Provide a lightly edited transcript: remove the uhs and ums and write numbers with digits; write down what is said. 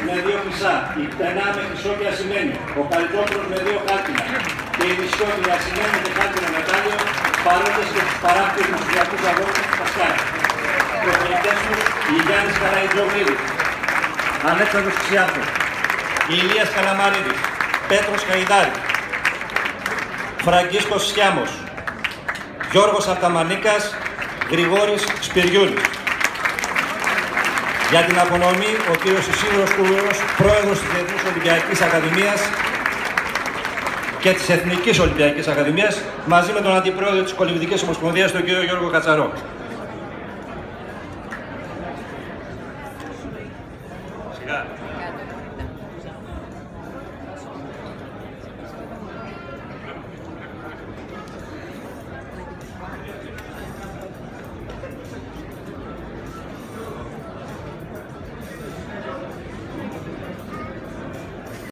με 2 χρυσά, η Κτενά με χρυσό και ασημένιο, ο Καλτζόπουλος με 2 χάλκινα και η Νησιώτη με ασημένιο και χάλκινο μετάλλιο, παρόντες και τους παράκτητες του Μουσουλιακούς Αγώνες του Πασκάρη. Προπονητές τους, η Γιάννης Καραϊτζογλίδης, Αλέξανδρος Ξιάθος, Ηλίας Καλαμαρίδης, Πέτρος Χαϊδάρης, Φραγκίσκος Σιάμος, Γιώργος Αρταμανίκας, Γρηγόρης Σπυριούλης. Για την απονομή, ο κ. Ισίδωρος Κούγουρος, πρόεδρος της Διεθνούς Ολυμπιακής Ακαδημίας και της Εθνικής Ολυμπιακής Ακαδημίας, μαζί με τον Αντιπρόεδρο της Κολυμβητικής Ομοσπονδίας, τον κ. Γιώργο Κατσαρό. Σιγά.